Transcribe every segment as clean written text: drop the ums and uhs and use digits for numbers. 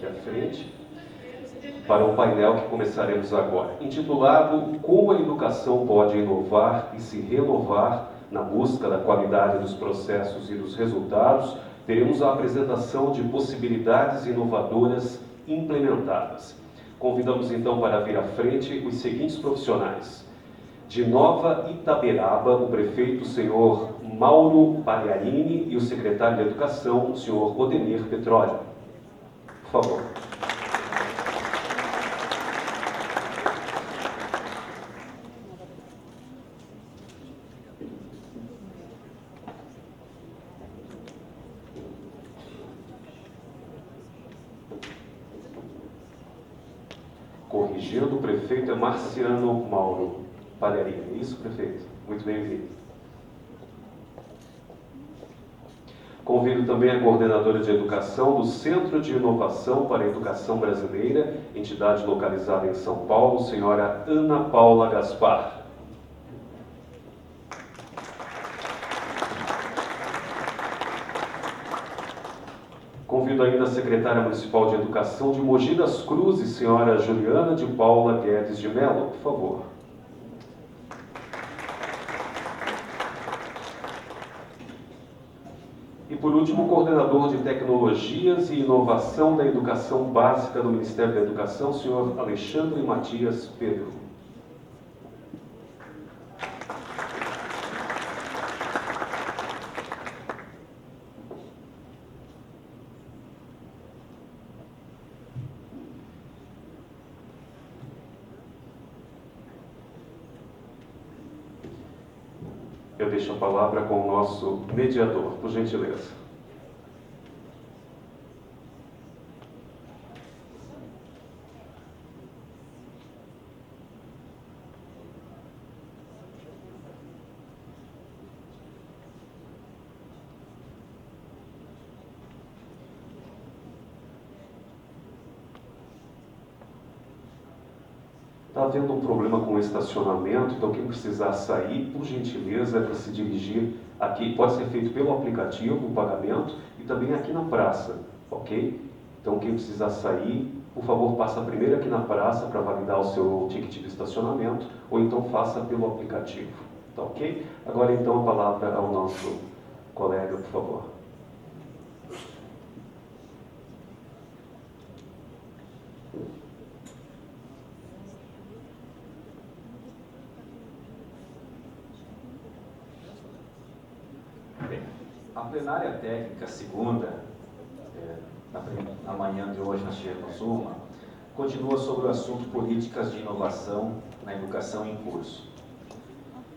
aqui à frente para o painel que começaremos agora, intitulado Como a Educação pode inovar e se renovar na busca da qualidade dos processos e dos resultados. Teremos a apresentação de possibilidades inovadoras implementadas. Convidamos então para vir à frente os seguintes profissionais. De Nova Itaberaba, o prefeito, o senhor Mauro Pagliarini, e o secretário de Educação, o senhor Odemir Petróleo. Por favor. Corrigindo, o prefeito é Marciano Mauro Pagliarini. Isso, prefeito? Muito bem-vindo. Convido também a coordenadora de educação do Centro de Inovação para a Educação Brasileira, entidade localizada em São Paulo, senhora Ana Paula Gaspar. Convido ainda a secretária municipal de Educação de Mogi das Cruzes, senhora Juliana de Paula Guedes de Mello, por favor. E por último, o coordenador de Tecnologias e Inovação da Educação Básica do Ministério da Educação, senhor Alexandre Matias Pedro. Eu deixo a palavra com o nosso mediador, por gentileza. Está havendo um problema com o estacionamento, então quem precisar sair, por gentileza, é para se dirigir aqui. Pode ser feito pelo aplicativo, o pagamento, e também aqui na praça, ok? Então quem precisar sair, por favor, passa primeiro aqui na praça para validar o seu ticket de estacionamento, ou então faça pelo aplicativo, tá ok? Agora então a palavra ao nosso colega, por favor. A plenária técnica segunda, na manhã de hoje nós tivemos uma, continua sobre o assunto políticas de inovação na educação em curso.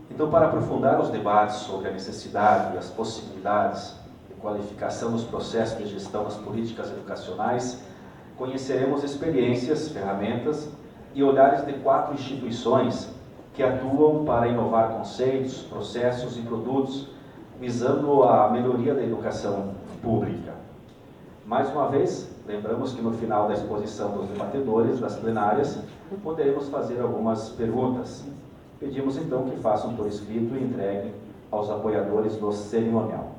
Então, para aprofundar os debates sobre a necessidade e as possibilidades de qualificação dos processos de gestão das políticas educacionais, conheceremos experiências, ferramentas e olhares de 4 instituições que atuam para inovar conceitos, processos e produtos visando a melhoria da educação pública. Mais uma vez, lembramos que no final da exposição dos debatedores das plenárias, poderemos fazer algumas perguntas. Pedimos então que façam por escrito e entreguem aos apoiadores do cerimonial.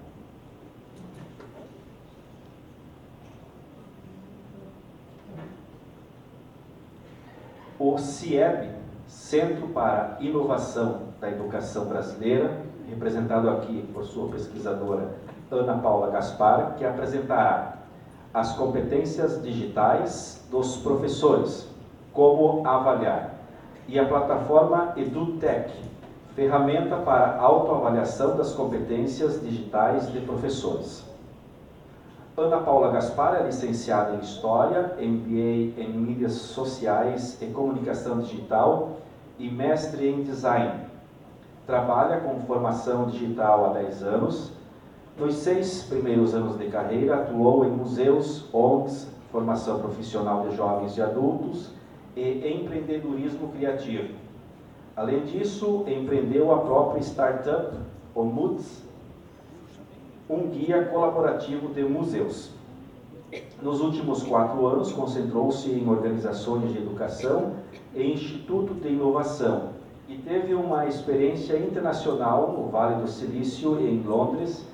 O CIEB, Centro para Inovação da Educação Brasileira, representado aqui por sua pesquisadora Ana Paula Gaspar, que apresentará as competências digitais dos professores, como avaliar, e a plataforma EduTech, ferramenta para autoavaliação das competências digitais de professores. Ana Paula Gaspar é licenciada em História, MBA em Mídias Sociais e Comunicação Digital e mestre em Design. Trabalha com formação digital há 10 anos. Nos 6 primeiros anos de carreira, atuou em museus, ONGs, formação profissional de jovens e adultos e empreendedorismo criativo. Além disso, empreendeu a própria startup, o MUDS, um guia colaborativo de museus. Nos últimos 4 anos, concentrou-se em organizações de educação e instituto de inovação, e teve uma experiência internacional no Vale do Silício e em Londres,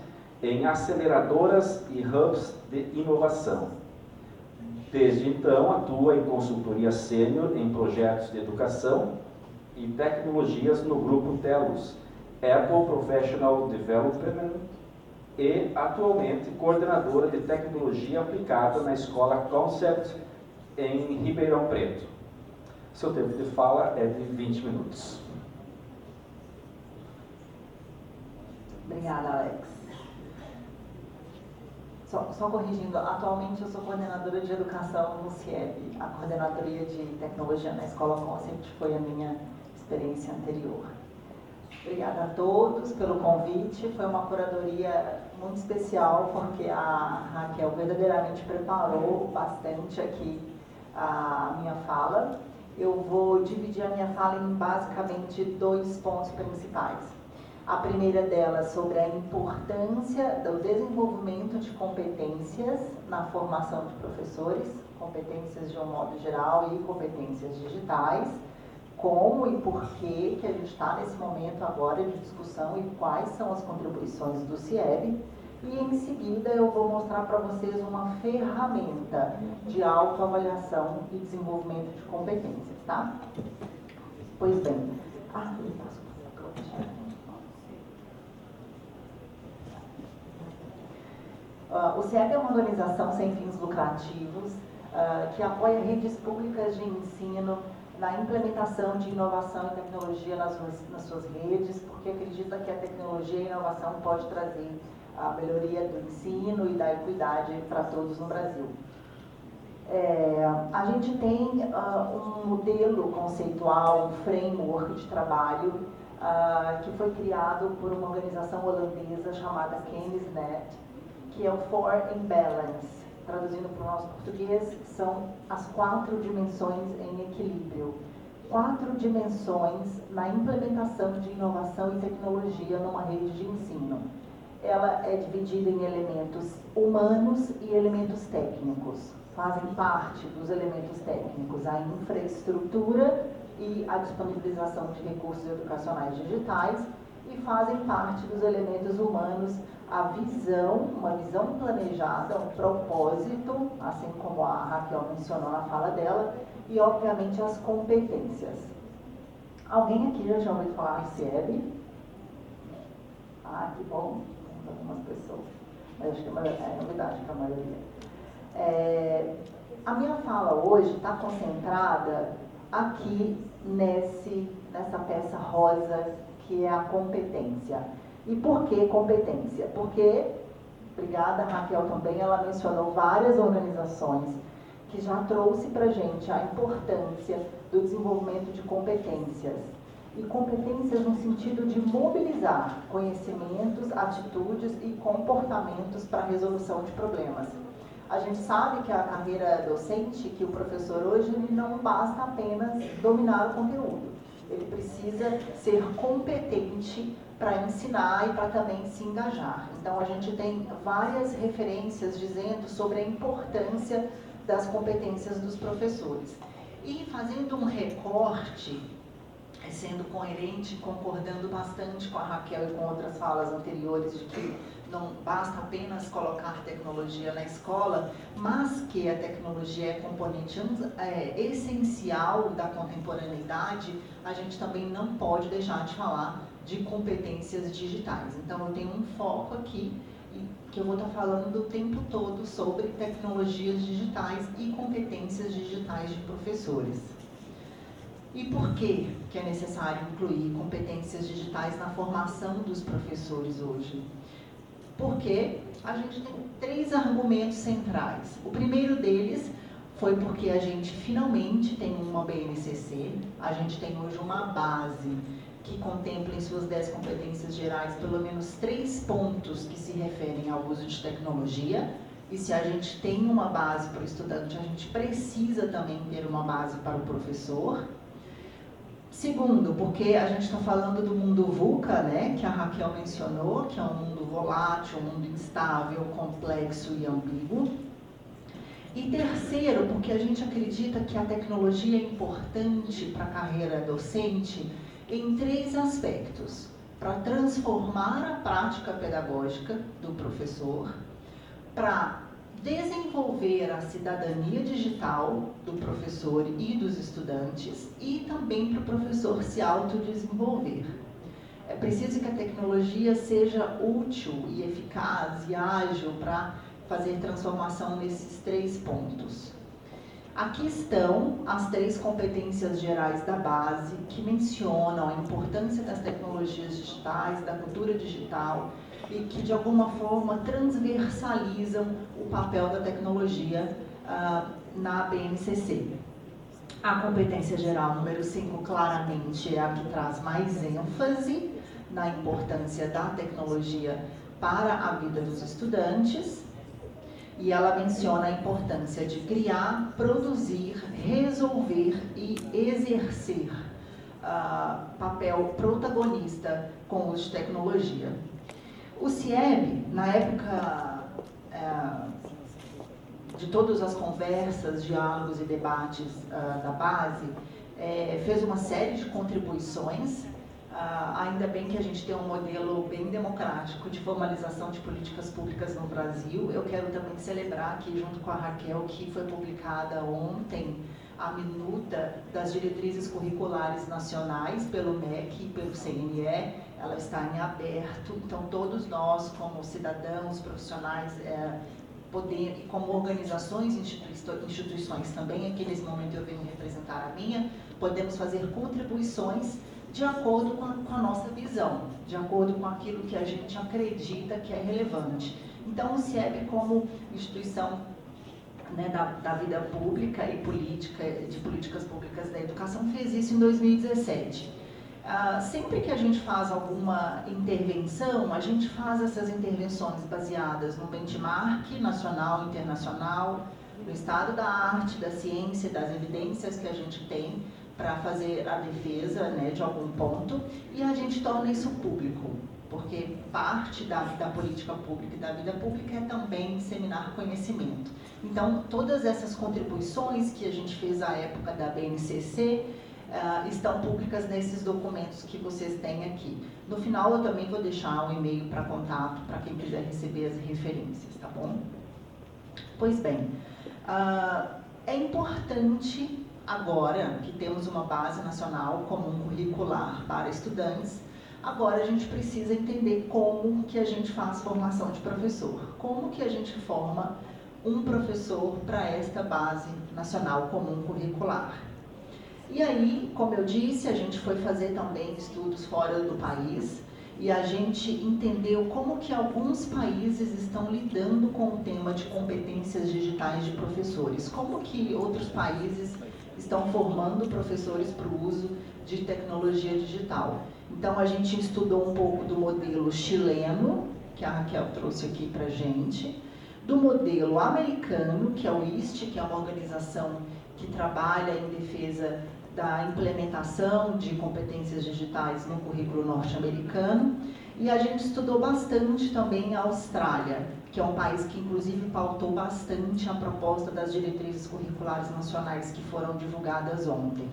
em aceleradoras e hubs de inovação. Desde então, atua em consultoria sênior em projetos de educação e tecnologias no grupo TELUS, Apple Professional Development, e atualmente coordenadora de tecnologia aplicada na escola Concept em Ribeirão Preto. Seu tempo de fala é de 20 minutos. Obrigada, Alex. Só corrigindo, atualmente eu sou coordenadora de educação no CIEB. A coordenadoria de tecnologia na escola Concept foi a minha experiência anterior. Obrigada a todos pelo convite. Foi uma curadoria muito especial, porque a Raquel verdadeiramente preparou bastante aqui a minha fala. Eu vou dividir a minha fala em basicamente 2 pontos principais. A primeira delas sobre a importância do desenvolvimento de competências na formação de professores, competências de um modo geral e competências digitais, como e por que a gente está nesse momento agora de discussão e quais são as contribuições do CIEB. E em seguida eu vou mostrar para vocês uma ferramenta de autoavaliação e desenvolvimento de competências, tá? Pois bem. O CIEB é uma organização sem fins lucrativos que apoia redes públicas de ensino na implementação de inovação e tecnologia nas suas redes, porque acredita que a tecnologia e a inovação pode trazer a melhoria do ensino e da equidade para todos no Brasil. A gente tem um modelo conceitual, um framework de trabalho que foi criado por uma organização holandesa chamada KeynesNet, que é o Four in Balance. Traduzindo para o nosso português, são as 4 dimensões em equilíbrio. 4 dimensões na implementação de inovação e tecnologia numa rede de ensino. Ela é dividida em elementos humanos e elementos técnicos. Fazem parte dos elementos técnicos a infraestrutura e a disponibilização de recursos educacionais digitais, e fazem parte dos elementos humanos a visão, uma visão planejada, um propósito, assim como a Raquel mencionou na fala dela, e obviamente as competências. Alguém aqui já ouviu falar em CIEB? Que bom, algumas pessoas, mas acho que é novidade para a maioria. A minha fala hoje está concentrada aqui nessa peça rosa, que é a competência. E por que competência? Porque, obrigada Raquel também, ela mencionou várias organizações que já trouxe para a gente a importância do desenvolvimento de competências. E competências no sentido de mobilizar conhecimentos, atitudes e comportamentos para a resolução de problemas. A gente sabe que a carreira docente, que o professor hoje, ele não basta apenas dominar o conteúdo. Ele precisa ser competente para ensinar e para também se engajar. Então, a gente tem várias referências dizendo sobre a importância das competências dos professores. E fazendo um recorte, sendo coerente, concordando bastante com a Raquel e com outras falas anteriores de que não basta apenas colocar tecnologia na escola, mas que a tecnologia é componente essencial da contemporaneidade, a gente também não pode deixar de falar de competências digitais. Então, eu tenho um foco aqui, que eu vou estar falando o tempo todo sobre tecnologias digitais e competências digitais de professores. E por que é necessário incluir competências digitais na formação dos professores hoje? Porque a gente tem 3 argumentos centrais. O primeiro deles foi porque a gente finalmente tem uma BNCC, a gente tem hoje uma base que contempla em suas 10 competências gerais pelo menos 3 pontos que se referem ao uso de tecnologia. E se a gente tem uma base para o estudante, a gente precisa também ter uma base para o professor. Segundo, porque a gente está falando do mundo VUCA, né, que a Raquel mencionou, que é um mundo volátil, um mundo instável, complexo e ambíguo. E terceiro, porque a gente acredita que a tecnologia é importante para a carreira docente em 3 aspectos: para transformar a prática pedagógica do professor, para desenvolver a cidadania digital do professor e dos estudantes e também para o professor se autodesenvolver. É preciso que a tecnologia seja útil e eficaz e ágil para fazer transformação nesses 3 pontos. Aqui estão as 3 competências gerais da base que mencionam a importância das tecnologias digitais, da cultura digital e que de alguma forma transversalizam o papel da tecnologia na BNCC. A competência geral número 5 claramente é a que traz mais ênfase na importância da tecnologia para a vida dos estudantes. E ela menciona a importância de criar, produzir, resolver e exercer papel protagonista com o uso de tecnologia. O CIEB, na época de todas as conversas, diálogos e debates da base, fez uma série de contribuições. Ainda bem que a gente tem um modelo bem democrático de formalização de políticas públicas no Brasil. Eu quero também celebrar aqui, junto com a Raquel, que foi publicada ontem a minuta das diretrizes curriculares nacionais pelo MEC e pelo CNE. Ela está em aberto, então todos nós, como cidadãos, profissionais, e como organizações e instituições também, aqui nesse momento eu venho representar a minha, podemos fazer contribuições de acordo com a nossa visão, de acordo com aquilo que a gente acredita que é relevante. Então, o CIEB, como instituição, né, da vida pública e política, de políticas públicas da educação, fez isso em 2017. Sempre que a gente faz alguma intervenção, a gente faz essas intervenções baseadas no benchmark nacional e internacional, no estado da arte, da ciência, das evidências que a gente tem para fazer a defesa, né, de algum ponto, e a gente torna isso público, porque parte da política pública e da vida pública é também disseminar conhecimento. Então, todas essas contribuições que a gente fez à época da BNCC estão públicas nesses documentos que vocês têm aqui. No final, eu também vou deixar um e-mail para contato, para quem quiser receber as referências, tá bom? Pois bem, é importante, agora que temos uma base nacional comum curricular para estudantes, agora a gente precisa entender como que a gente faz formação de professor, como que a gente forma um professor para esta base nacional comum curricular. E aí, como eu disse, a gente foi fazer também estudos fora do país e a gente entendeu como que alguns países estão lidando com o tema de competências digitais de professores, como que outros países estão formando professores para o uso de tecnologia digital. Então, a gente estudou um pouco do modelo chileno, que a Raquel trouxe aqui para a gente, do modelo americano, que é o IST, que é uma organização que trabalha em defesa da implementação de competências digitais no currículo norte-americano, e a gente estudou bastante também a Austrália, que é um país que inclusive pautou bastante a proposta das diretrizes curriculares nacionais que foram divulgadas ontem.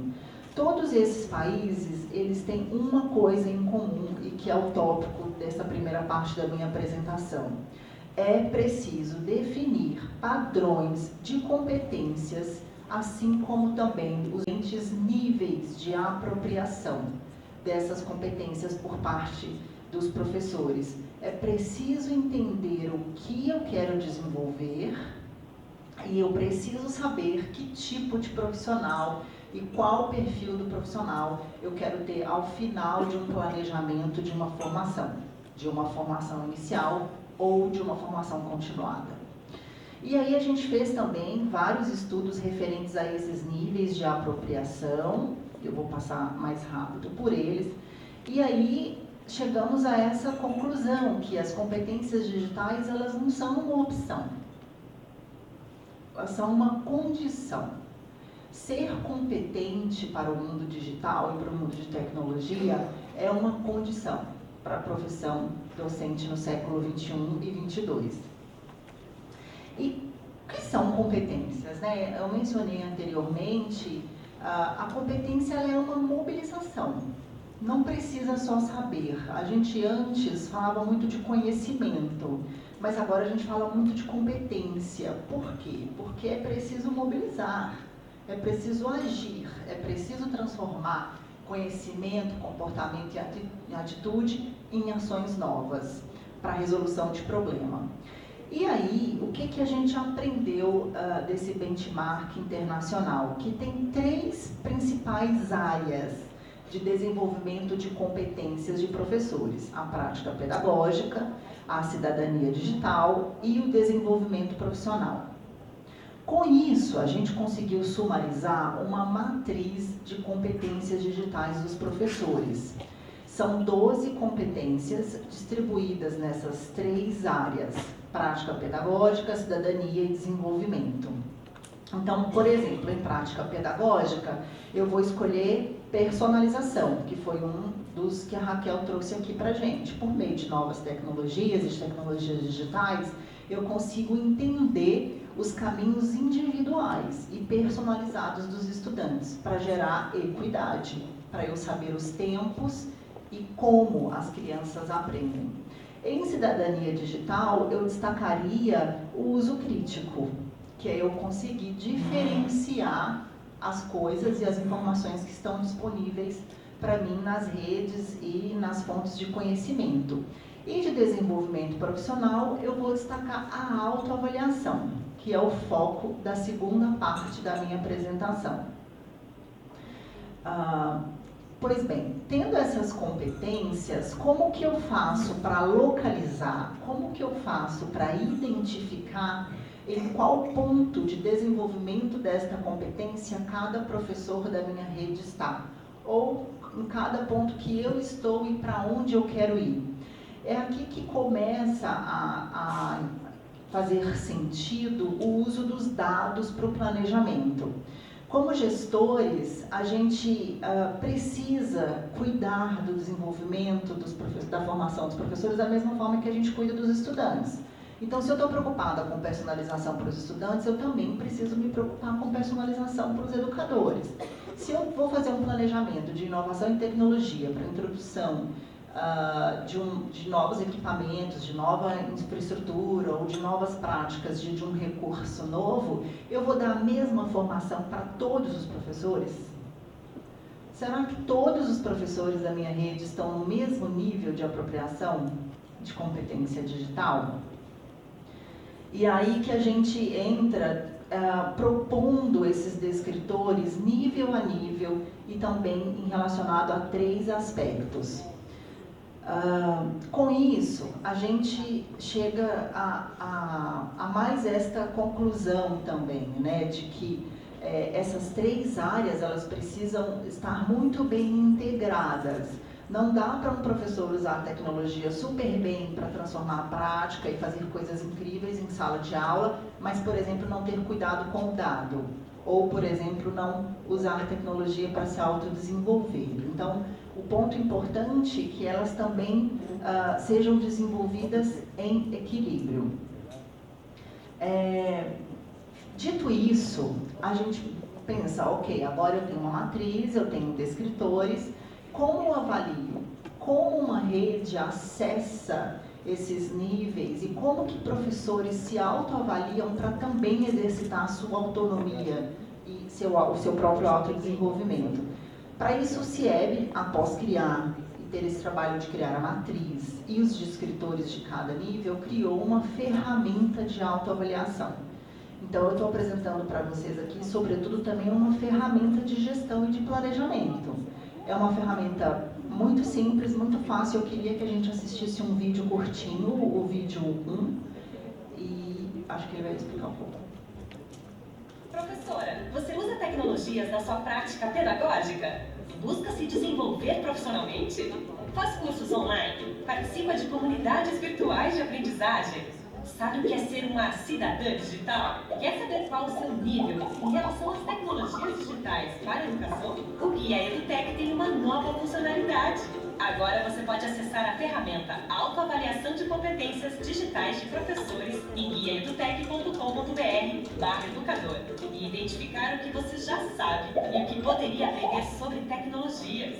Todos esses países, eles têm uma coisa em comum e que é o tópico dessa primeira parte da minha apresentação. É preciso definir padrões de competências, assim como também os diferentes níveis de apropriação dessas competências por parte dos professores. É preciso entender o que eu quero desenvolver e eu preciso saber que tipo de profissional e qual o perfil do profissional eu quero ter ao final de um planejamento de uma formação inicial ou de uma formação continuada. E aí a gente fez também vários estudos referentes a esses níveis de apropriação, eu vou passar mais rápido por eles, e aí chegamos a essa conclusão, que as competências digitais, elas não são uma opção, elas são uma condição. Ser competente para o mundo digital e para o mundo de tecnologia é uma condição para a profissão docente no século XXI e XXII. E o que são competências, né? Eu mencionei anteriormente, a competência ela é uma mobilização. Não precisa só saber. A gente antes falava muito de conhecimento, mas agora a gente fala muito de competência. Por quê? Porque é preciso mobilizar, é preciso agir, é preciso transformar conhecimento, comportamento e atitude em ações novas para a resolução de problema. E aí, o que a gente aprendeu desse benchmark internacional? Que tem 3 principais áreas de desenvolvimento de competências de professores: a prática pedagógica, a cidadania digital e o desenvolvimento profissional. Com isso, a gente conseguiu sumarizar uma matriz de competências digitais dos professores. São 12 competências distribuídas nessas 3 áreas: prática pedagógica, cidadania e desenvolvimento. Então, por exemplo, em prática pedagógica, eu vou escolher personalização, que foi um dos que a Raquel trouxe aqui pra gente. Por meio de novas tecnologias e tecnologias digitais, eu consigo entender os caminhos individuais e personalizados dos estudantes para gerar equidade, para eu saber os tempos e como as crianças aprendem. Em cidadania digital, eu destacaria o uso crítico, que é eu conseguir diferenciar as coisas e as informações que estão disponíveis para mim nas redes e nas fontes de conhecimento. E de desenvolvimento profissional, eu vou destacar a autoavaliação, que é o foco da segunda parte da minha apresentação. Pois bem, tendo essas competências, como que eu faço para localizar, como que eu faço para identificar em qual ponto de desenvolvimento desta competência cada professor da minha rede está? Ou em cada ponto que eu estou e para onde eu quero ir? É aqui que começa a fazer sentido o uso dos dados para o planejamento. Como gestores, a gente precisa cuidar do desenvolvimento da formação dos professores da mesma forma que a gente cuida dos estudantes. Então, se eu estou preocupada com personalização para os estudantes, eu também preciso me preocupar com personalização para os educadores. Se eu vou fazer um planejamento de inovação e tecnologia para a introdução de novos equipamentos, de nova infraestrutura ou de novas práticas de um recurso novo, eu vou dar a mesma formação para todos os professores? Será que todos os professores da minha rede estão no mesmo nível de apropriação de competência digital? E aí que a gente entra propondo esses descritores nível a nível e também relacionado a 3 aspectos. Com isso, a gente chega a mais esta conclusão também, né, de que essas 3 áreas elas precisam estar muito bem integradas. Não dá para um professor usar a tecnologia super bem para transformar a prática e fazer coisas incríveis em sala de aula, mas, por exemplo, não ter cuidado com o dado. Ou, por exemplo, não usar a tecnologia para se autodesenvolver. Então, o ponto importante é que elas também sejam desenvolvidas em equilíbrio. Dito isso, a gente pensa, ok, agora eu tenho uma matriz, eu tenho descritores. Como eu avalio? Como uma rede acessa esses níveis e como que professores se autoavaliam para também exercitar a sua autonomia e o seu próprio autodesenvolvimento? Para isso, o CIEB, após criar e ter esse trabalho de criar a matriz e os descritores de cada nível, criou uma ferramenta de autoavaliação. Então, eu estou apresentando para vocês aqui, sobretudo, também uma ferramenta de gestão e de planejamento. É uma ferramenta muito simples, muito fácil. Eu queria que a gente assistisse um vídeo curtinho, o vídeo 1, e acho que ele vai explicar um pouco. Professora, você usa tecnologias na sua prática pedagógica? Busca se desenvolver profissionalmente? Faz cursos online? Participa de comunidades virtuais de aprendizagem? Sabe o que é ser uma cidadã digital? Quer saber qual o seu nível em relação às tecnologias digitais para a educação? O Guia EduTech tem uma nova funcionalidade. Agora você pode acessar a ferramenta Autoavaliação de Competências Digitais de Professores em guiaedutech.com.br/educador e identificar o que você já sabe e o que poderia aprender sobre tecnologias.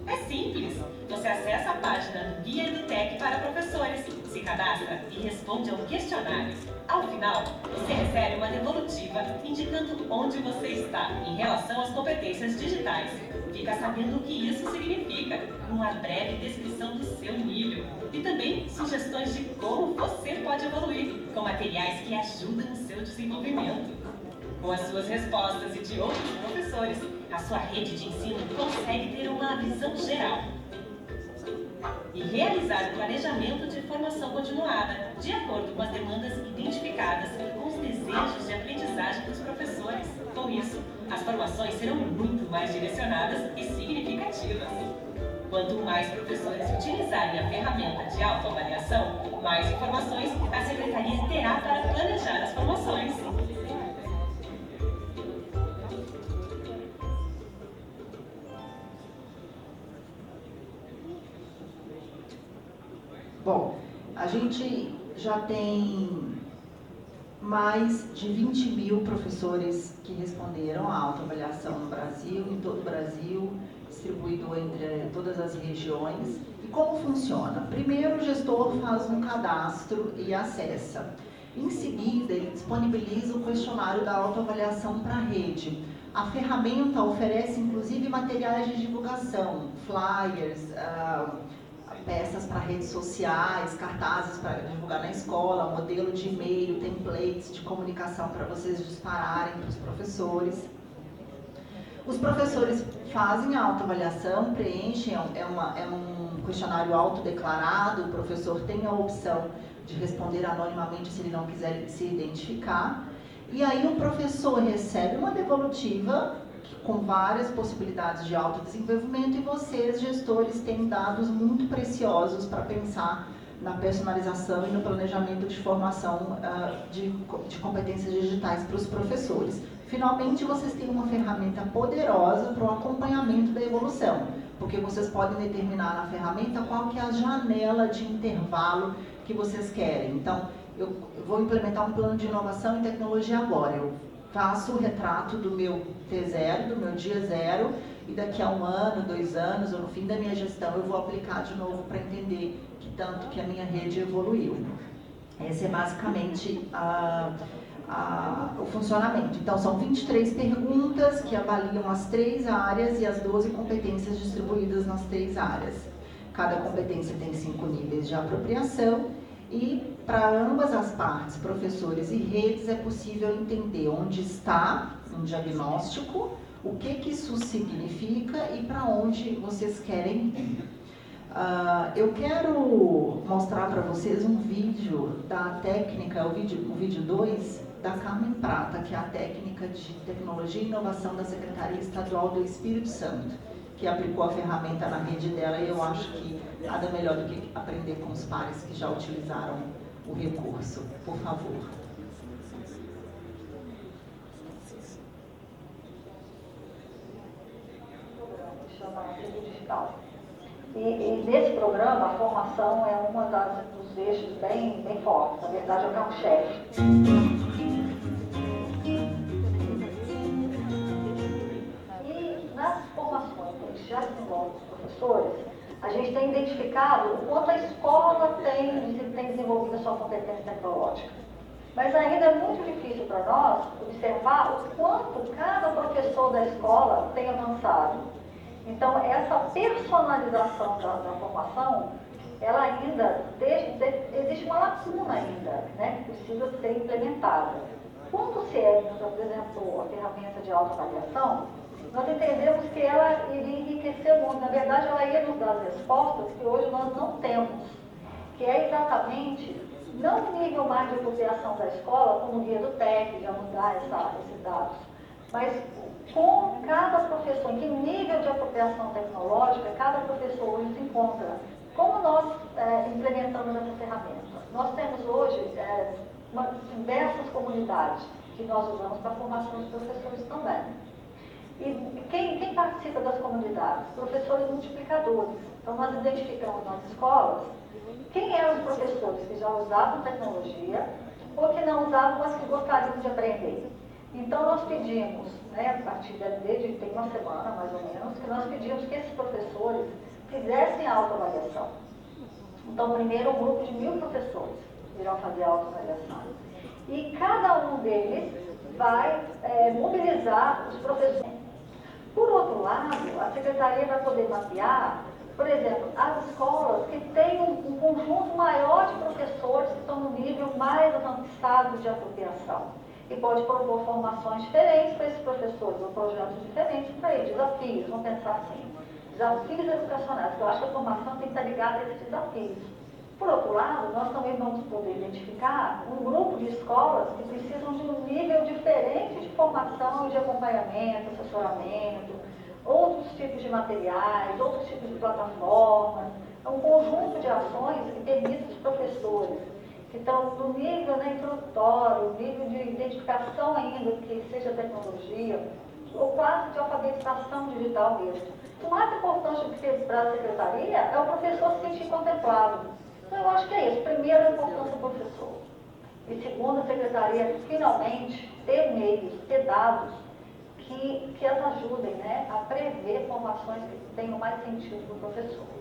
É simples. Você acessa a página do Guia EduTech para professores, Se cadastra e responde a um questionário. Ao final, você recebe uma devolutiva indicando onde você está em relação às competências digitais. Fica sabendo o que isso significa, uma breve descrição do seu nível e também sugestões de como você pode evoluir, com materiais que ajudam o seu desenvolvimento. Com as suas respostas e de outros professores, a sua rede de ensino consegue ter uma visão geral e realizar o planejamento de formação continuada, de acordo com as demandas identificadas e com os desejos de aprendizagem dos professores. Com isso, as formações serão muito mais direcionadas e significativas. Quanto mais professores utilizarem a ferramenta de autoavaliação, mais informações a Secretaria terá para planejar as formações. Bom, a gente já tem mais de 20 mil professores que responderam à autoavaliação no Brasil, em todo o Brasil, distribuído entre todas as regiões. E como funciona? Primeiro, o gestor faz um cadastro e acessa. Em seguida, ele disponibiliza o questionário da autoavaliação para a rede. A ferramenta oferece, inclusive, materiais de divulgação, flyers, peças para redes sociais, cartazes para divulgar na escola, modelo de e-mail, templates de comunicação para vocês dispararem para os professores. Os professores fazem a autoavaliação, preenchem, é um questionário autodeclarado, o professor tem a opção de responder anonimamente se ele não quiser se identificar. E aí o professor recebe uma devolutiva com várias possibilidades de autodesenvolvimento e vocês, gestores, têm dados muito preciosos para pensar na personalização e no planejamento de formação de competências digitais para os professores. Finalmente, vocês têm uma ferramenta poderosa para o acompanhamento da evolução, porque vocês podem determinar na ferramenta qual que é a janela de intervalo que vocês querem. Então, eu vou implementar um plano de inovação e tecnologia agora. Eu faço o retrato do meu T0, do meu dia zero, e daqui a 1 ano, 2 anos, ou no fim da minha gestão, eu vou aplicar de novo para entender que tanto que a minha rede evoluiu. Esse é basicamente o funcionamento. Então, são 23 perguntas que avaliam as 3 áreas e as 12 competências distribuídas nas 3 áreas. Cada competência tem 5 níveis de apropriação e, para ambas as partes, professores e redes, é possível entender onde está um diagnóstico, o que isso significa e para onde vocês querem ir. Eu quero mostrar para vocês um vídeo da técnica, o vídeo 2, da Carmen Prata, que é a técnica de tecnologia e inovação da Secretaria Estadual do Espírito Santo, que aplicou a ferramenta na rede dela, e eu acho que nada melhor do que aprender com os pares que já utilizaram o recurso. Por favor. Chama Tribo Digital. E nesse programa, a formação é uma dos eixos bem fortes. Na verdade, é o carro-chefe. E nas formações que a gente já desenvolve com os professores, a gente tem identificado o quanto a escola tem desenvolvido a sua competência tecnológica. Mas ainda é muito difícil para nós observar o quanto cada professor da escola tem avançado. Então, essa personalização da formação, ela ainda, existe uma lacuna ainda, né, que precisa ser implementada. Quando o CIEP nos apresentou a ferramenta de autoavaliação, nós entendemos que ela iria enriquecer muito. Na verdade, ela ia nos dar as respostas que hoje nós não temos, que é exatamente não o nível mais de apropriação da escola, como o guia do TEC, já nos dá esses dados, mas com cada professor, em que nível de apropriação tecnológica cada professor hoje se encontra. Como nós implementamos essa ferramenta? Nós temos hoje diversas comunidades que nós usamos para a formação dos professores também. E quem participa das comunidades? Professores multiplicadores. Então, nós identificamos nas escolas quem eram os professores que já usavam tecnologia ou que não usavam, mas que gostariam de aprender. Então, nós pedimos, né, a partir desde tem uma semana, mais ou menos, que nós pedimos que esses professores fizessem a autoavaliação. Então, primeiro, um grupo de 1000 professores irão fazer a autoavaliação. E cada um deles vai mobilizar os professores. Por outro lado, a Secretaria vai poder mapear, por exemplo, as escolas que têm um conjunto maior de professores que estão no nível mais avançado de apropriação. E pode propor formações diferentes para esses professores, ou projetos diferentes para eles, desafios, vamos pensar assim, desafios educacionais, que eu acho que a formação tem que estar ligada a esses desafios. Por outro lado, nós também vamos poder identificar um grupo de escolas que precisam de um nível diferente de formação e de acompanhamento, assessoramento, outros tipos de materiais, outros tipos de plataformas, um conjunto de ações que permitem os professores que estão no nível introdutório, nível de identificação ainda, que seja tecnologia, ou quase de alfabetização digital mesmo. O mais importante para a secretaria é o professor se sentir contemplado. Então, eu acho que é isso. Primeiro, a importância do professor. E segundo, a secretaria finalmente ter meios, ter dados que as ajudem a prever formações que tenham mais sentido para o professor.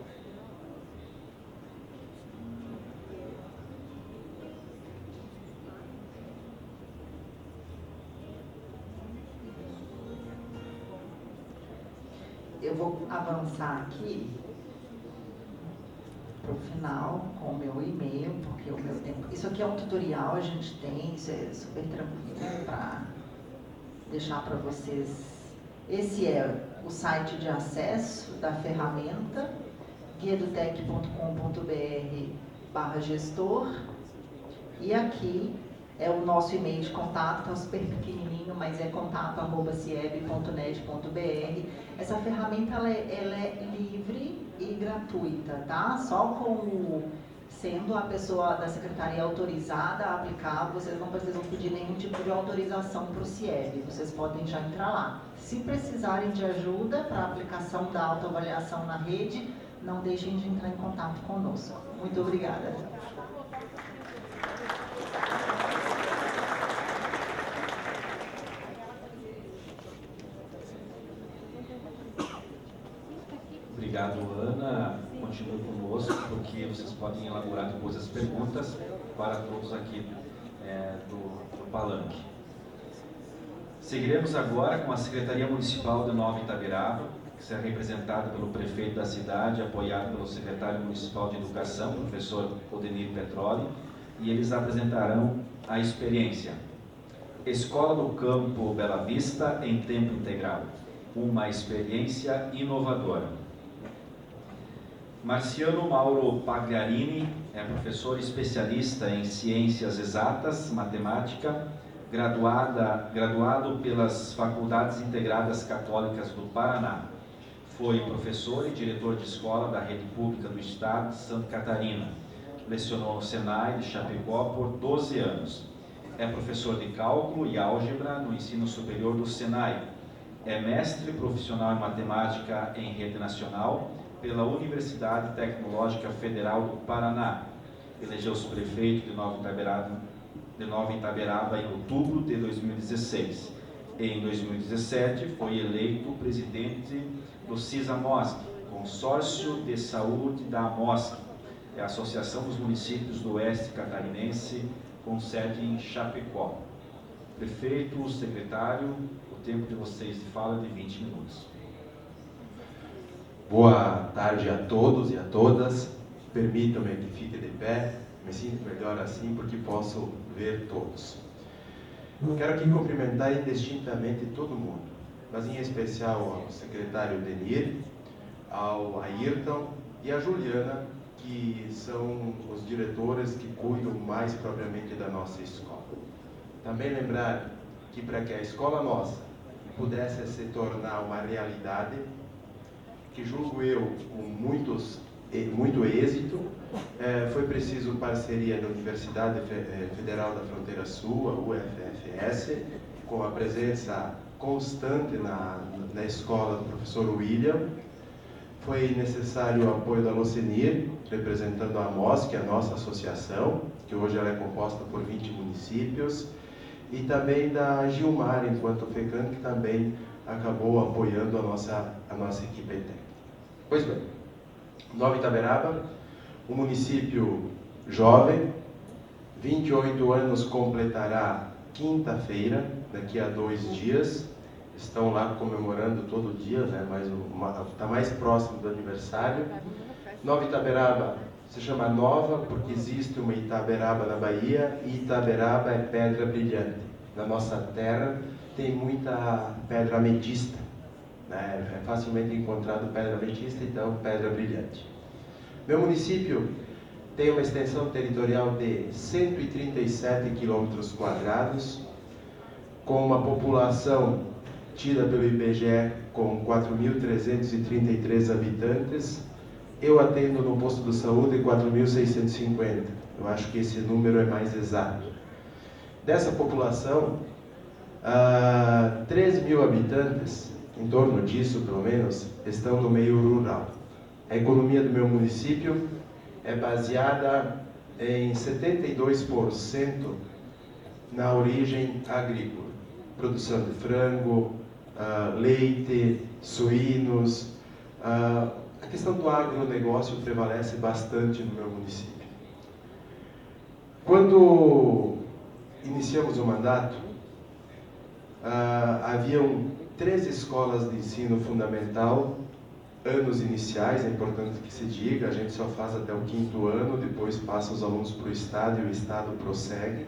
Eu vou avançar aqui para o final com o meu e-mail, porque o meu tempo... Isso aqui é um tutorial, a gente tem, isso é super tranquilo para deixar para vocês. Esse é o site de acesso da ferramenta, guiadotec.com.br/gestor, e aqui é o nosso e-mail de contato, está super pequenininho, mas é contato@cieb.net.br. Essa ferramenta ela é livre e gratuita, tá? Só sendo a pessoa da secretaria autorizada a aplicar, vocês não precisam pedir nenhum tipo de autorização para o CIEB, vocês podem já entrar lá. Se precisarem de ajuda para a aplicação da autoavaliação na rede, não deixem de entrar em contato conosco. Muito obrigada. Obrigado, Ana. Continue conosco, porque vocês podem elaborar depois as perguntas para todos aqui do palanque. Seguiremos agora com a Secretaria Municipal de Nova Itabiraba, que será representada pelo prefeito da cidade, apoiado pelo secretário municipal de Educação, professor Odenir Petroli, e eles apresentarão a experiência. Escola do Campo Bela Vista em tempo integral, uma experiência inovadora. Marciano Mauro Pagliarini é professor especialista em ciências exatas, matemática, graduado pelas Faculdades Integradas Católicas do Paraná. Foi professor e diretor de escola da Rede Pública do Estado de Santa Catarina. Lecionou no Senai de Chapecó por 12 anos. É professor de cálculo e álgebra no ensino superior do Senai. É mestre profissional em matemática em rede nacional pela Universidade Tecnológica Federal do Paraná. Elegeu-se prefeito de Nova Itabiraba em outubro de 2016. Em 2017, foi eleito presidente do CISAMOSC, Consórcio de Saúde da AMOSC, é a Associação dos Municípios do Oeste Catarinense, com sede em Chapecó. Prefeito, secretário, o tempo de vocês de fala é de 20 minutos. Boa tarde a todos e a todas. Permitam-me que fique de pé. Me sinto melhor assim porque posso ver todos. Quero aqui cumprimentar indistintamente todo mundo, mas em especial ao secretário Denir, ao Ayrton e à Juliana, que são os diretores que cuidam mais propriamente da nossa escola. Também lembrar que para que a escola nossa pudesse se tornar uma realidade, que julgo eu com muito êxito, foi preciso parceria da Universidade Federal da Fronteira Sul, a UFFS, com a presença constante na escola do professor William. Foi necessário o apoio da Locenir, representando a AMOSC, a nossa associação, que hoje ela é composta por 20 municípios, e também da Gilmar, enquanto FECAN, que também acabou apoiando a nossa equipe técnica. Pois bem, Nova Itabiraba, um município jovem, 28 anos completará quinta-feira, daqui a 2 dias. Estão lá comemorando todo dia, né? Está mais próximo do aniversário. Nova Itaberaba se chama Nova porque existe uma Itaberaba na Bahia e Itaberaba é pedra brilhante. Na nossa terra tem muita pedra ametista, né? É facilmente encontrado pedra ametista, então pedra brilhante. Meu município tem uma extensão territorial de 137 quilômetros quadrados, com uma população tida pelo IBGE com 4.333 habitantes. Eu atendo no posto de saúde 4.650. Eu acho que esse número é mais exato. Dessa população, 3.000 habitantes, em torno disso pelo menos, estão no meio rural. A economia do meu município é baseada em 72% na origem agrícola. Produção de frango, leite, suínos. A questão do agronegócio prevalece bastante no meu município. Quando iniciamos o mandato, haviam 3 escolas de ensino fundamental, anos iniciais, é importante que se diga, a gente só faz até o 5º ano, depois passa os alunos para o Estado e o Estado prossegue.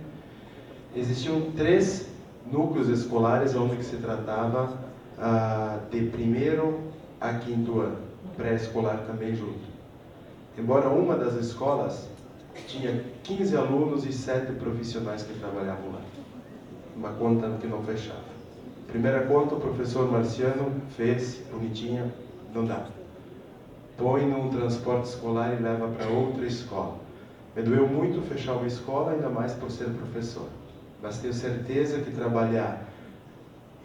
Existiam 3 núcleos escolares onde se tratava de 1º a 5º ano, pré-escolar também junto. Embora uma das escolas tinha 15 alunos e 7 profissionais que trabalhavam lá. Uma conta que não fechava. Primeira conta, o professor Marciano fez, bonitinha, não dá. Põe num transporte escolar e leva para outra escola. Me doeu muito fechar uma escola, ainda mais por ser professor. Mas tenho certeza que trabalhar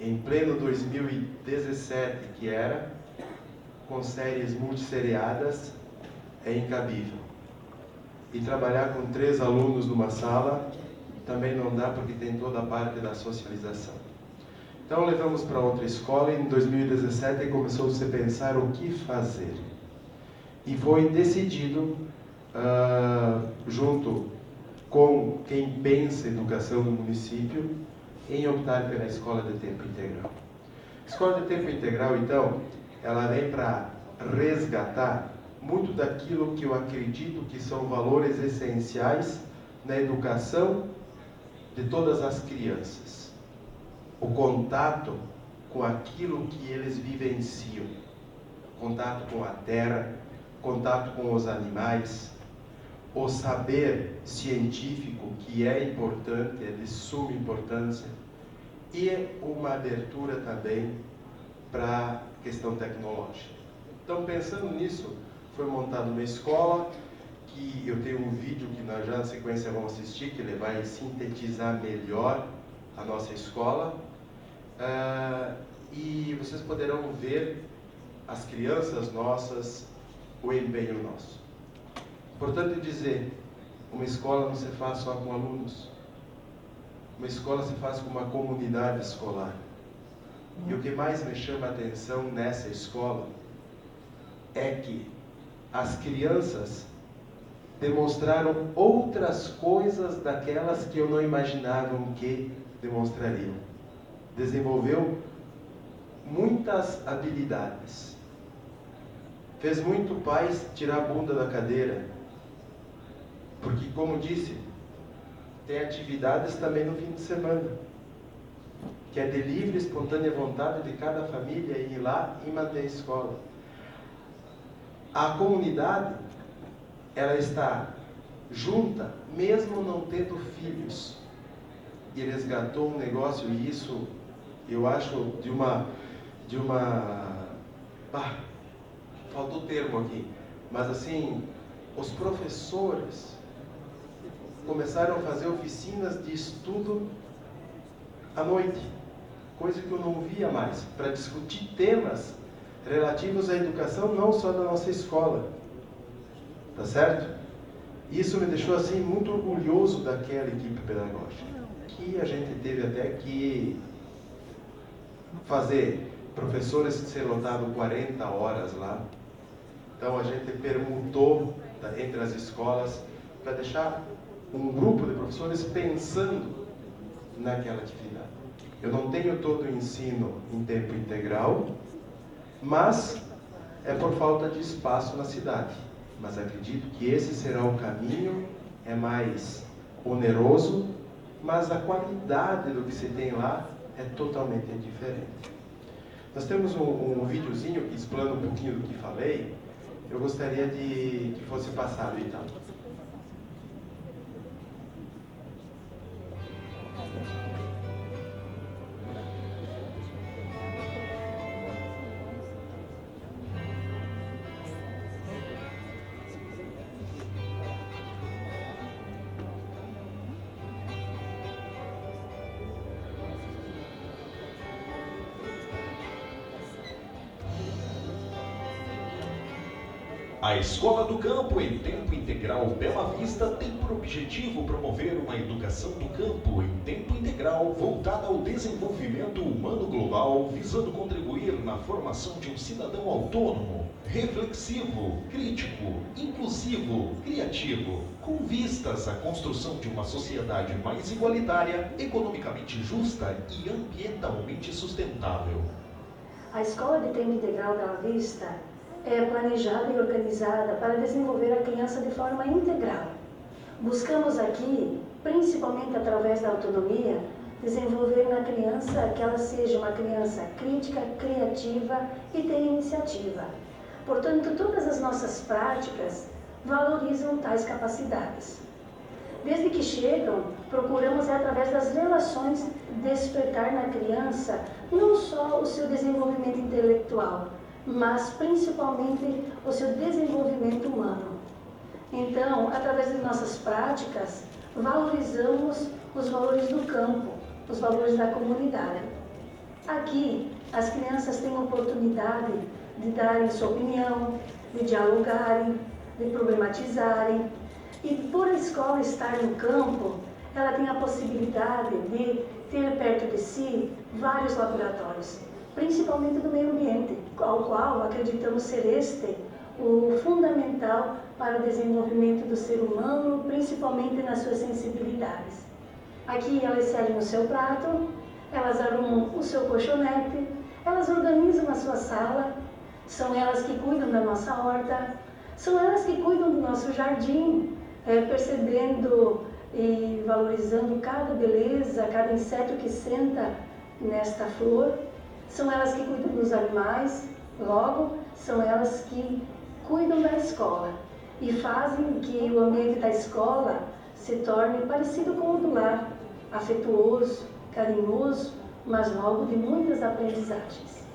em pleno 2017, que era, com séries multisseriadas, é incabível. E trabalhar com 3 alunos numa sala também não dá, porque tem toda a parte da socialização. Então levamos para outra escola e em 2017 começou-se a pensar o que fazer. E foi decidido, junto com quem pensa educação no município, em optar pela escola de tempo integral. Escola de tempo integral, então, ela vem para resgatar muito daquilo que eu acredito que são valores essenciais na educação de todas as crianças. O contato com aquilo que eles vivenciam. Contato com a terra, contato com os animais, o saber científico, que é importante, é de suma importância, e uma abertura também para a questão tecnológica. Então, pensando nisso, foi montada uma escola, que eu tenho um vídeo que nós já na sequência vamos assistir, que ele vai sintetizar melhor a nossa escola, e vocês poderão ver as crianças nossas, o empenho nosso. Importante dizer, uma escola não se faz só com alunos. Uma escola se faz com uma comunidade escolar. E o que mais me chama a atenção nessa escola é que as crianças demonstraram outras coisas daquelas que eu não imaginava que demonstrariam. Desenvolveu muitas habilidades. Fez muito pais tirar a bunda da cadeira. Porque, como disse, tem atividades também no fim de semana, que é de livre, espontânea vontade de cada família ir lá e manter a escola. A comunidade, ela está junta, mesmo não tendo filhos. E resgatou um negócio, e isso eu acho faltou o termo aqui, mas assim, os professores começaram a fazer oficinas de estudo à noite, coisa que eu não via mais, para discutir temas relativos à educação, não só da nossa escola. Tá certo? Isso me deixou assim muito orgulhoso daquela equipe pedagógica, que a gente teve até que fazer professores ser lotado 40 horas lá, Então a gente permutou entre as escolas para deixar um grupo de professores pensando naquela atividade. Eu não tenho todo o ensino em tempo integral, mas é por falta de espaço na cidade. Mas acredito que esse será o caminho, é mais oneroso, mas a qualidade do que se tem lá é totalmente diferente. Nós temos um videozinho que explana um pouquinho do que falei. Eu gostaria de que fosse passado, então. A Escola do Campo em Tempo Integral Bela Vista tem por objetivo promover uma educação do campo em tempo integral voltada ao desenvolvimento humano global, visando contribuir na formação de um cidadão autônomo, reflexivo, crítico, inclusivo, criativo, com vistas à construção de uma sociedade mais igualitária, economicamente justa e ambientalmente sustentável. A Escola de Tempo Integral Bela Vista é planejada e organizada para desenvolver a criança de forma integral. Buscamos aqui, principalmente através da autonomia, desenvolver na criança que ela seja uma criança crítica, criativa e tenha iniciativa. Portanto, todas as nossas práticas valorizam tais capacidades. Desde que chegam, procuramos, através das relações, despertar na criança não só o seu desenvolvimento intelectual, mas principalmente o seu desenvolvimento humano. Então, através de nossas práticas, valorizamos os valores do campo, os valores da comunidade. Aqui, as crianças têm a oportunidade de darem sua opinião, de dialogarem, de problematizarem. E por a escola estar no campo, ela tem a possibilidade de ter perto de si vários laboratórios, principalmente do meio ambiente, ao qual acreditamos ser este o fundamental para o desenvolvimento do ser humano, principalmente nas suas sensibilidades. Aqui elas servem o seu prato, elas arrumam o seu colchonete, elas organizam a sua sala, são elas que cuidam da nossa horta, são elas que cuidam do nosso jardim, percebendo e valorizando cada beleza, cada inseto que senta nesta flor. São elas que cuidam dos animais, logo, são elas que cuidam da escola e fazem que o ambiente da escola se torne parecido com o do lar, afetuoso, carinhoso, mas logo de muitas aprendizagens.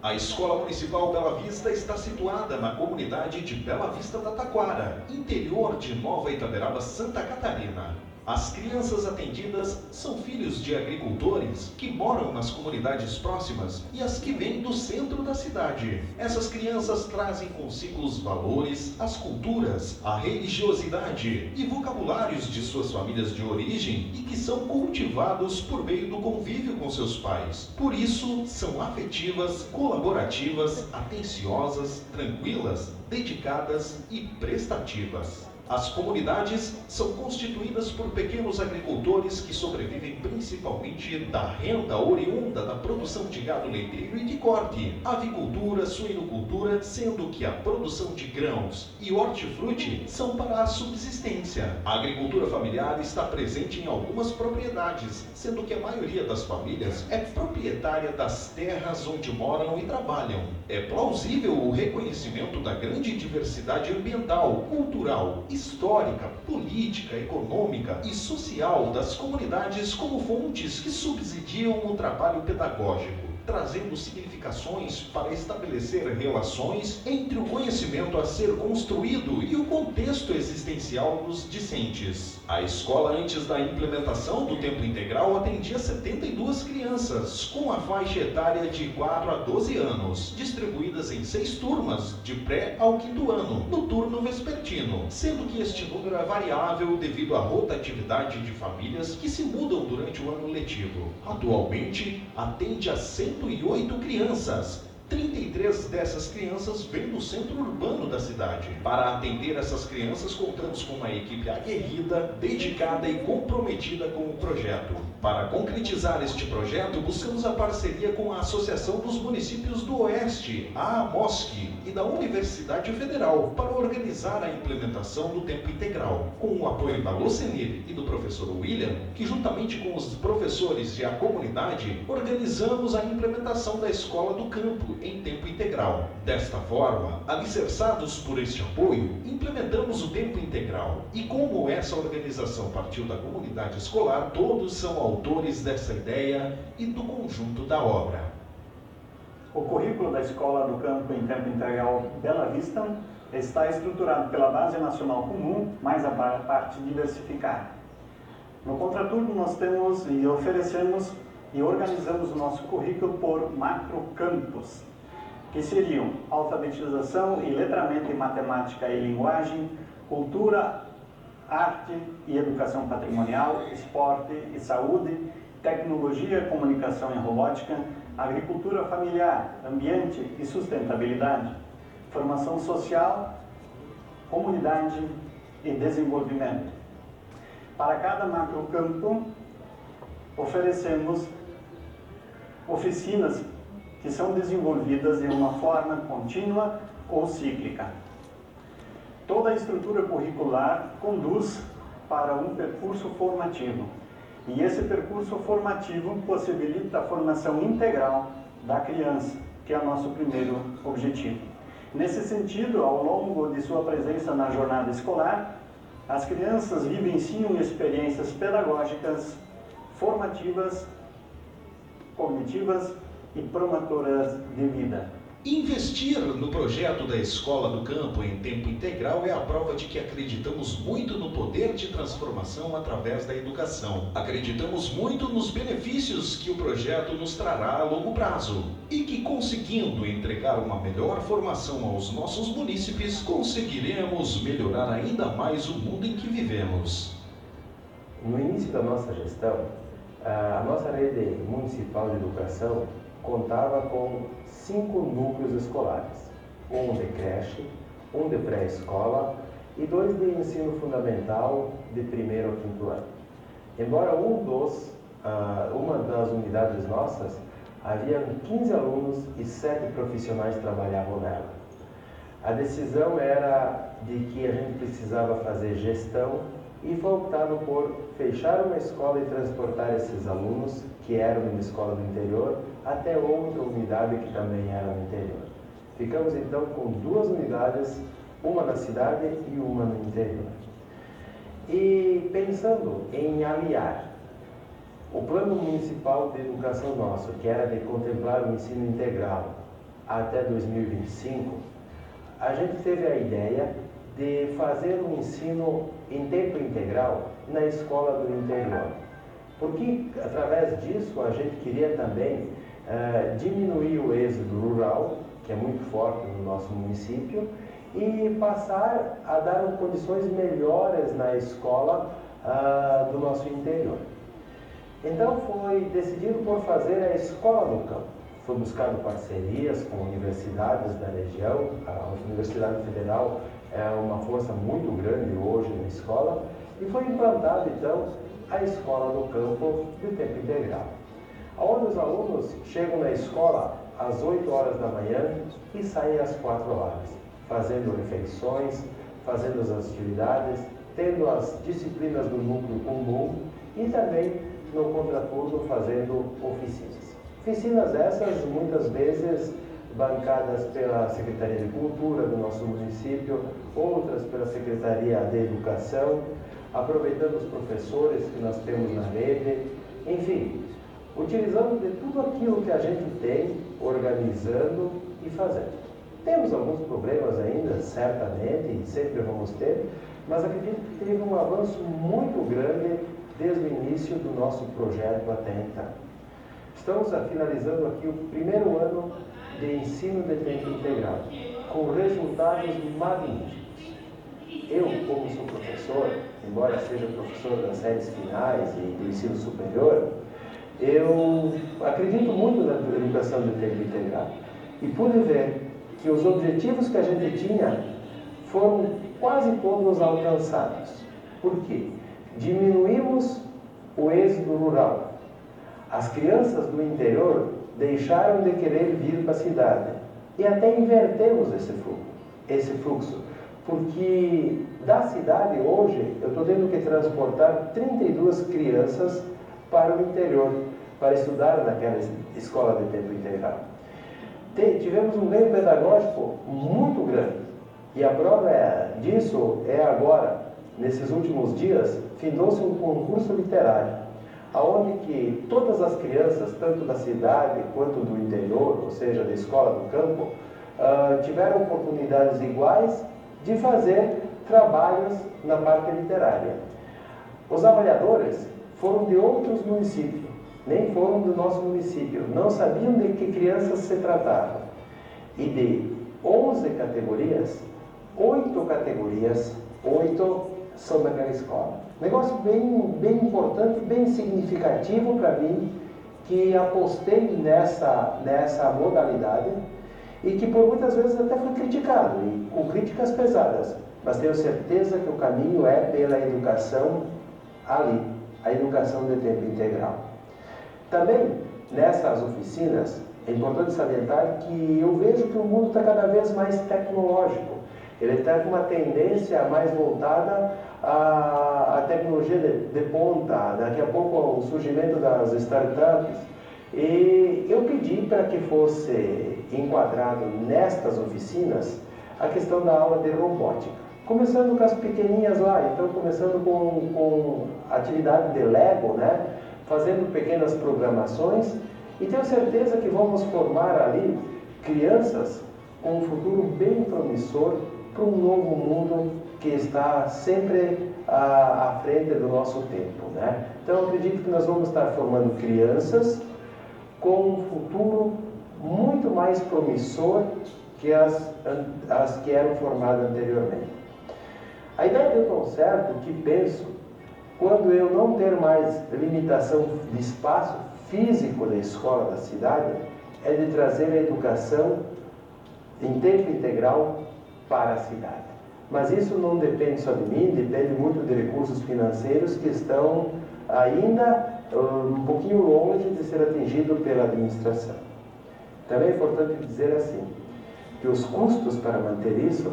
A Escola Municipal Bela Vista está situada na comunidade de Bela Vista da Taquara, interior de Nova Itaberaba, Santa Catarina. As crianças atendidas são filhos de agricultores que moram nas comunidades próximas e as que vêm do centro da cidade. Essas crianças trazem consigo os valores, as culturas, a religiosidade e vocabulários de suas famílias de origem e que são cultivados por meio do convívio com seus pais. Por isso, são afetivas, colaborativas, atenciosas, tranquilas, dedicadas e prestativas. As comunidades são constituídas por pequenos agricultores que sobrevivem principalmente da renda oriunda da produção de gado leiteiro e de corte, avicultura, suinocultura, sendo que a produção de grãos e hortifruti são para a subsistência. A agricultura familiar está presente em algumas propriedades, sendo que a maioria das famílias é proprietária das terras onde moram e trabalham. É plausível o reconhecimento da grande diversidade ambiental, cultural, histórica, política, econômica e social das comunidades como fontes que subsidiam o trabalho pedagógico, trazendo significações para estabelecer relações entre o conhecimento a ser construído e o contexto existencial dos discentes. A escola, antes da implementação do tempo integral, atendia 72 crianças, com a faixa etária de 4 a 12 anos, distribuídas em 6 turmas, de pré ao 5º ano, no turno vespertino, sendo que este número é variável devido à rotatividade de famílias que se mudam durante o ano letivo. Atualmente, atende a 108 crianças, 33 dessas crianças vêm do centro urbano da cidade. Para atender essas crianças, contamos com uma equipe aguerrida, dedicada e comprometida com o projeto. Para concretizar este projeto, buscamos a parceria com a Associação dos Municípios do Oeste, a AMOSC, e da Universidade Federal, para organizar a implementação do tempo integral. Com o apoio da Locenir e do professor William, que juntamente com os professores e a comunidade, organizamos a implementação da Escola do Campo em tempo integral. Desta forma, alicerçados por este apoio, implementamos o tempo integral. E como essa organização partiu da comunidade escolar, todos são autores dessa ideia e do conjunto da obra. O currículo da Escola do Campo em Tempo Integral Bela Vista está estruturado pela Base Nacional Comum, mais a parte diversificada. No contraturno, nós temos e oferecemos e organizamos o nosso currículo por macrocampos, que seriam alfabetização e letramento em matemática e linguagem, cultura, arte e educação patrimonial, esporte e saúde, tecnologia, comunicação e robótica, agricultura familiar, ambiente e sustentabilidade, formação social, comunidade e desenvolvimento. Para cada macrocampo, oferecemos oficinas que são desenvolvidas de uma forma contínua ou cíclica. Toda a estrutura curricular conduz para um percurso formativo. E esse percurso formativo possibilita a formação integral da criança, que é o nosso primeiro objetivo. Nesse sentido, ao longo de sua presença na jornada escolar, as crianças vivenciam experiências pedagógicas, formativas, cognitivas e promotoras de vida. Investir no projeto da Escola do Campo em tempo integral é a prova de que acreditamos muito no poder de transformação através da educação. Acreditamos muito nos benefícios que o projeto nos trará a longo prazo e que, conseguindo entregar uma melhor formação aos nossos munícipes, conseguiremos melhorar ainda mais o mundo em que vivemos. No início da nossa gestão, a nossa rede municipal de educação contava com 5 núcleos escolares, um de creche, um de pré-escola e 2 de ensino fundamental de 1º ao 5º ano. Embora uma das unidades nossas, havia 15 alunos e 7 profissionais trabalhavam nela. A decisão era de que a gente precisava fazer gestão e foi optado por fechar uma escola e transportar esses alunos, que eram de uma escola do interior, até outra unidade que também era no interior. Ficamos então com 2 unidades, uma na cidade e uma no interior. E pensando em aliar o plano municipal de educação nosso, que era de contemplar o ensino integral até 2025, a gente teve a ideia de fazer um ensino em tempo integral na escola do interior. Porque, através disso, a gente queria também diminuir o êxodo rural, que é muito forte no nosso município, e passar a dar condições melhores na escola do nosso interior. Então, foi decidido por fazer a Escola do Campo. Foi buscado parcerias com universidades da região. A Universidade Federal é uma força muito grande hoje na escola, e foi implantada, então, a Escola do Campo de tempo integral, onde os alunos chegam na escola às 8 horas da manhã e saem às 4 horas, fazendo refeições, fazendo as atividades, tendo as disciplinas do núcleo comum e também no contraturno fazendo oficinas. Oficinas essas, muitas vezes, bancadas pela Secretaria de Cultura do nosso município, outras pela Secretaria de Educação, aproveitando os professores que nós temos na rede, enfim, utilizando de tudo aquilo que a gente tem, organizando e fazendo. Temos alguns problemas ainda, certamente, e sempre vamos ter, mas acredito que teve um avanço muito grande desde o início do nosso projeto até então. Estamos finalizando aqui o 1º ano de ensino de tempo integral, com resultados magníficos. Eu, como sou professor, embora seja professor das séries finais e do ensino superior, eu acredito muito na educação de tempo integral. e pude ver que os objetivos que a gente tinha foram quase todos alcançados. Por quê? Diminuímos o êxodo rural. As crianças do interior deixaram de querer vir para a cidade e até invertemos esse fluxo, porque da cidade hoje eu estou tendo que transportar 32 crianças para o interior para estudar naquela escola de tempo integral. Tivemos um ganho pedagógico muito grande e a prova disso é agora, nesses últimos dias, findou-se um concurso literário, aonde que todas as crianças, tanto da cidade quanto do interior, ou seja, da escola do campo, tiveram oportunidades iguais de fazer trabalhos na parte literária. Os avaliadores foram de outros municípios, nem foram do nosso município, não sabiam de que crianças se tratava. E de 11 categorias, 8 categorias, 8 são daquela escola. Negócio bem importante, bem significativo para mim, que apostei nessa modalidade e que por muitas vezes até fui criticado, e com críticas pesadas, mas tenho certeza que o caminho é pela educação ali, a educação de tempo integral. Também, nessas oficinas, é importante salientar que eu vejo que o mundo está cada vez mais tecnológico. Ele está com uma tendência mais voltada à tecnologia de ponta, daqui a pouco o surgimento das startups. E eu pedi para que fosse enquadrado nestas oficinas a questão da aula de robótica. Começando com as pequeninhas lá, então começando com atividade de Lego, né? Fazendo pequenas programações, e tenho certeza que vamos formar ali crianças com um futuro bem promissor para um novo mundo que está sempre à frente do nosso tempo, né? Então acredito que nós vamos estar formando crianças com um futuro muito mais promissor que as que eram formadas anteriormente. A ideia deu tão certo que penso, quando eu não ter mais limitação de espaço físico da escola da cidade, é de trazer a educação em tempo integral para a cidade. Mas isso não depende só de mim, depende muito de recursos financeiros que estão ainda um pouquinho longe de ser atingido pela administração. Também é importante dizer assim, que os custos para manter isso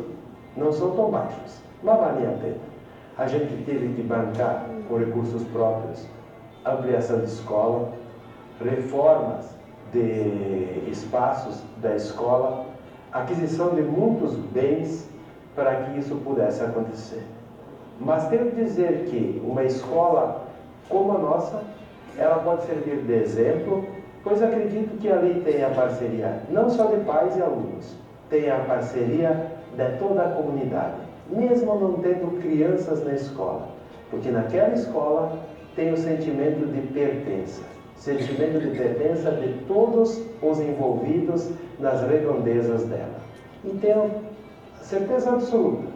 não são tão baixos, mas valem a pena. A gente teve que bancar com recursos próprios ampliação de escola, reformas de espaços da escola, aquisição de muitos bens para que isso pudesse acontecer. Mas tenho que dizer que uma escola como a nossa, ela pode servir de exemplo, pois acredito que ali tem a parceria não só de pais e alunos, tem a parceria de toda a comunidade, mesmo não tendo crianças na escola, porque naquela escola tem o sentimento de pertença de todos os envolvidos nas redondezas dela. E tenho certeza absoluta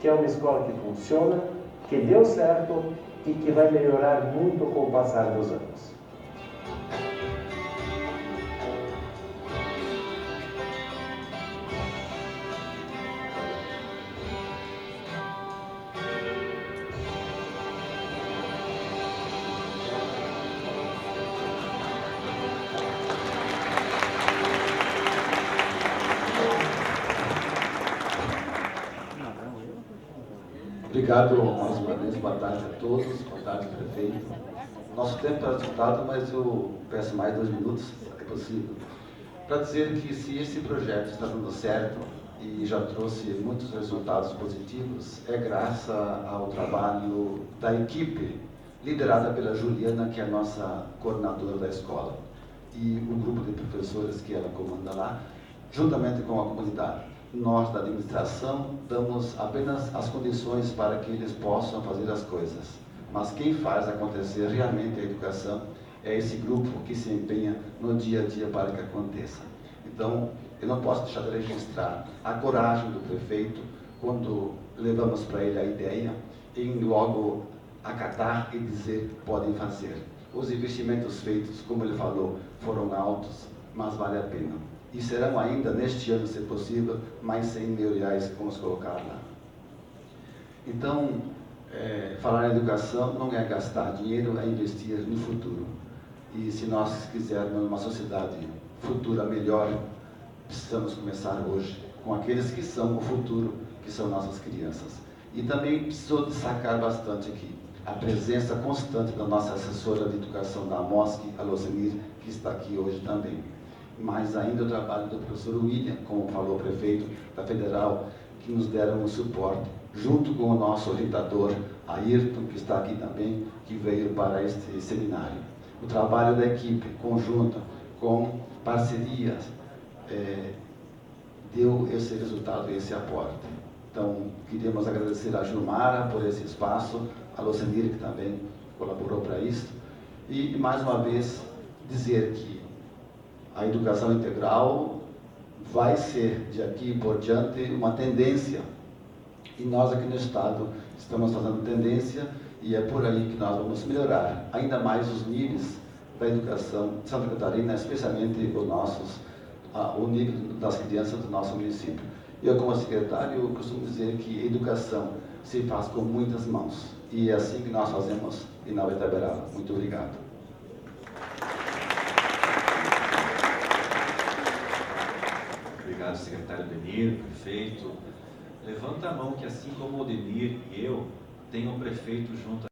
que é uma escola que funciona, que deu certo e que vai melhorar muito com o passar dos anos. Obrigado mais uma vez, boa tarde a todos, boa tarde, prefeito. Nosso tempo está esgotado, mas eu peço mais 2 minutos, se é possível, para dizer que se esse projeto está dando certo e já trouxe muitos resultados positivos, é graças ao trabalho da equipe, liderada pela Juliana, que é a nossa coordenadora da escola, e o grupo de professores que ela comanda lá, juntamente com a comunidade. Nós, da administração, damos apenas as condições para que eles possam fazer as coisas. Mas quem faz acontecer realmente a educação é esse grupo que se empenha no dia a dia para que aconteça. Então, eu não posso deixar de registrar a coragem do prefeito quando levamos para ele a ideia em logo acatar e dizer podem fazer. Os investimentos feitos, como ele falou, foram altos, mas vale a pena. E serão ainda, neste ano, se possível, mais 100 mil reais que vamos colocar lá. Então, falar em educação não é gastar dinheiro, é investir no futuro. E se nós quisermos uma sociedade futura melhor, precisamos começar hoje com aqueles que são o futuro, que são nossas crianças. E também preciso destacar bastante aqui a presença constante da nossa assessora de educação da AMOSC, a Lozenir, que está aqui hoje também. Mais ainda o trabalho do professor William, como falou o prefeito da Federal, que nos deram o suporte, junto com o nosso orientador, Ayrton, que está aqui também, que veio para este seminário. O trabalho da equipe conjunta, com parcerias, deu esse resultado, esse aporte. Então, queríamos agradecer a Gilmara por esse espaço, a Lozenir, que também colaborou para isso, e mais uma vez dizer que a educação integral vai ser, de aqui por diante, uma tendência. E nós aqui no Estado estamos fazendo tendência e é por aí que nós vamos melhorar ainda mais os níveis da educação de Santa Catarina, especialmente o nível das crianças do nosso município. Eu, como secretário, costumo dizer que a educação se faz com muitas mãos. E é assim que nós fazemos em Nova Itaberaba. Muito obrigado. Obrigado, secretário Denir, prefeito. Levanta a mão que, assim como o Denir e eu, tenho um prefeito junto